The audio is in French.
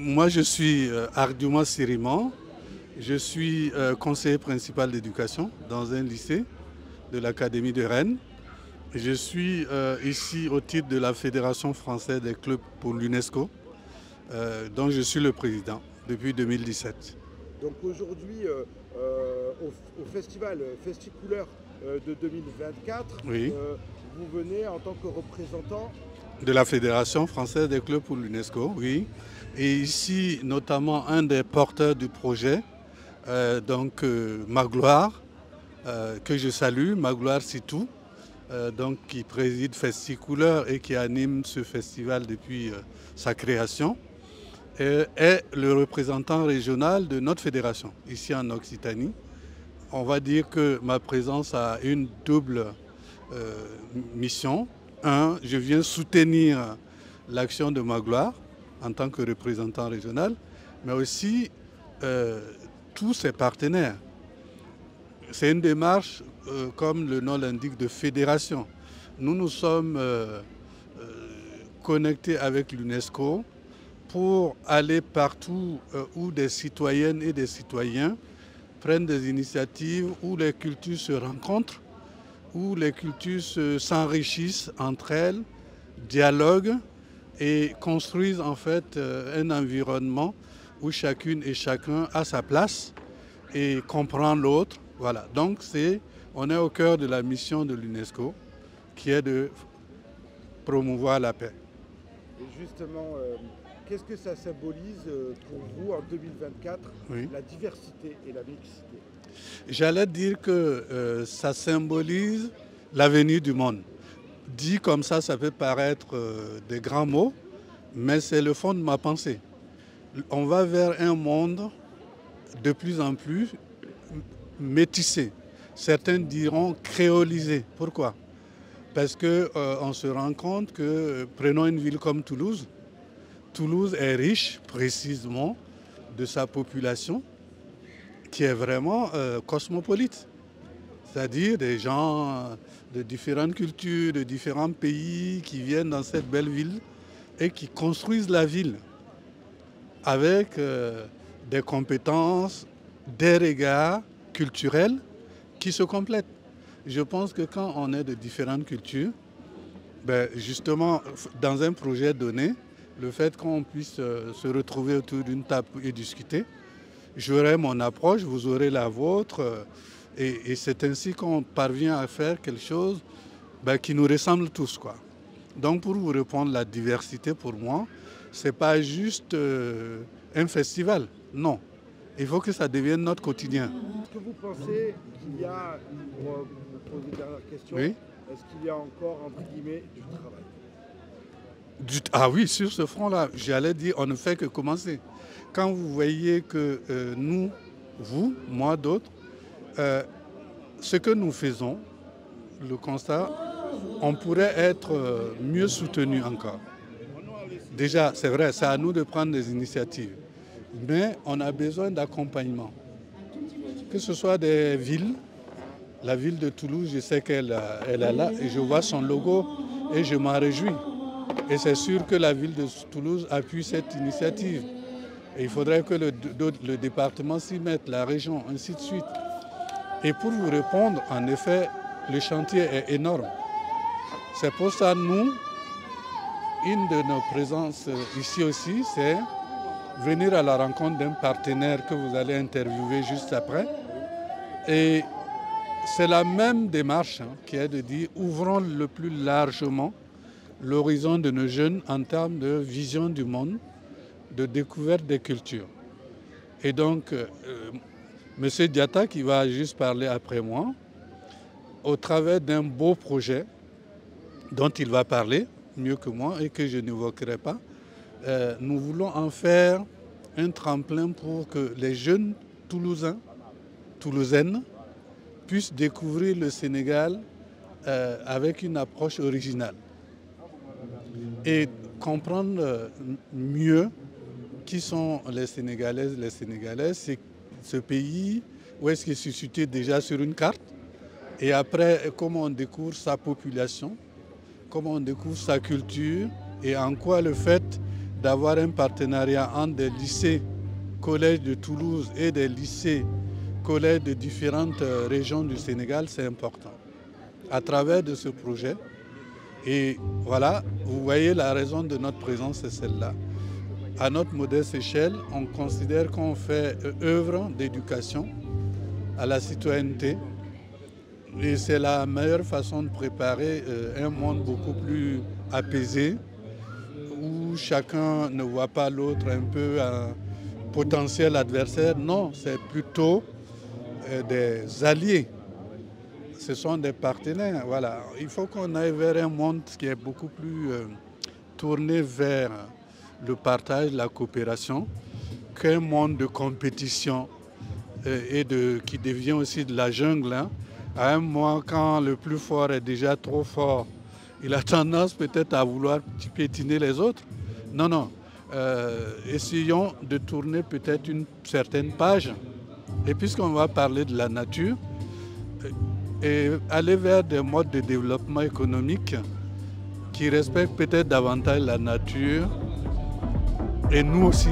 Moi, je suis Arduma Siriman. Je suis conseiller principal d'éducation dans un lycée de l'Académie de Rennes. Je suis ici au titre de la Fédération française des clubs pour l'UNESCO, dont je suis le président depuis 2017. Donc aujourd'hui, au festival Festicouleur de 2024, Oui, vous venez en tant que représentant. de la Fédération française des clubs pour l'UNESCO, oui. Et ici, notamment, un des porteurs du projet, Magloire, que je salue, Magloire Sitou, qui préside Festicouleur et qui anime ce festival depuis sa création, est le représentant régional de notre fédération, ici en Occitanie. On va dire que ma présence a une double mission. Un, je viens soutenir l'action de Magloire en tant que représentant régional, mais aussi tous ses partenaires. C'est une démarche, comme le nom l'indique, de fédération. Nous sommes connectés avec l'UNESCO pour aller partout où des citoyennes et des citoyens prennent des initiatives, où les cultures se rencontrent, où les cultures s'enrichissent entre elles, dialoguent et construisent en fait un environnement où chacune et chacun a sa place et comprend l'autre. Voilà, donc on est au cœur de la mission de l'UNESCO qui est de promouvoir la paix. Et justement, qu'est-ce que ça symbolise pour vous en 2024, Oui. la diversité et la mixité? J'allais dire que ça symbolise l'avenir du monde. Dit comme ça peut paraître des grands mots, mais c'est le fond de ma pensée. On va vers un monde de plus en plus métissé. Certains diront créolisé. Pourquoi? Parce qu'on se rend compte que, prenons une ville comme Toulouse, Toulouse est riche précisément de sa population qui est vraiment cosmopolite. C'est-à-dire des gens de différentes cultures, de différents pays qui viennent dans cette belle ville et qui construisent la ville avec des compétences, des regards culturels qui se complètent. Je pense que quand on est de différentes cultures, justement, dans un projet donné, le fait qu'on puisse se retrouver autour d'une table et discuter, j'aurai mon approche, vous aurez la vôtre, et c'est ainsi qu'on parvient à faire quelque chose qui nous ressemble tous, quoi. Donc pour vous répondre, la diversité pour moi, c'est pas juste un festival, non. Il faut que ça devienne notre quotidien. Est-ce que vous pensez qu'il y a, pour vous poser une dernière question, Oui. est-ce qu'il y a encore, entre guillemets, du travail? Ah oui, sur ce front-là, j'allais dire, on ne fait que commencer. Quand vous voyez que nous, vous, moi, d'autres, ce que nous faisons, le constat, on pourrait être mieux soutenu encore. Déjà, c'est vrai, c'est à nous de prendre des initiatives, mais on a besoin d'accompagnement. Que ce soit des villes, la ville de Toulouse, je sais qu'elle est là, et je vois son logo et je m'en réjouis. Et c'est sûr que la ville de Toulouse appuie cette initiative. Et il faudrait que le département s'y mette, la région, ainsi de suite. Et pour vous répondre, en effet, le chantier est énorme. C'est pour ça, nous, une de nos présences ici aussi, c'est venir à la rencontre d'un partenaire que vous allez interviewer juste après. Et c'est la même démarche qui est de dire, ouvrons le plus largement l'horizon de nos jeunes en termes de vision du monde, de découverte des cultures. Et donc, M. Diatta, qui va juste parler après moi, au travers d'un beau projet dont il va parler mieux que moi et que je n'évoquerai pas, nous voulons en faire un tremplin pour que les jeunes Toulousains, Toulousaines, puissent découvrir le Sénégal avec une approche originale et comprendre mieux qui sont les Sénégalaises, les Sénégalais, c'est ce pays, où est-ce qu'il se situe déjà sur une carte, et après comment on découvre sa population, comment on découvre sa culture, et en quoi le fait d'avoir un partenariat entre des lycées, collèges de Toulouse et des lycées, collèges de différentes régions du Sénégal, c'est important. À travers de ce projet, et voilà, vous voyez la raison de notre présence, c'est celle-là. À notre modeste échelle, on considère qu'on fait œuvre d'éducation à la citoyenneté. Et c'est la meilleure façon de préparer un monde beaucoup plus apaisé, où chacun ne voit pas l'autre un peu un potentiel adversaire. Non, c'est plutôt des alliés. Ce sont des partenaires. Voilà. Il faut qu'on aille vers un monde qui est beaucoup plus tourné vers le partage, la coopération, qu'un monde de compétition qui devient aussi de la jungle. Hein. À un moment, quand le plus fort est déjà trop fort, il a tendance peut-être à vouloir piétiner les autres. Non, non. Essayons de tourner peut-être une certaine page. Et puisqu'on va parler de la nature, et aller vers des modes de développement économique qui respectent peut-être davantage la nature et nous aussi.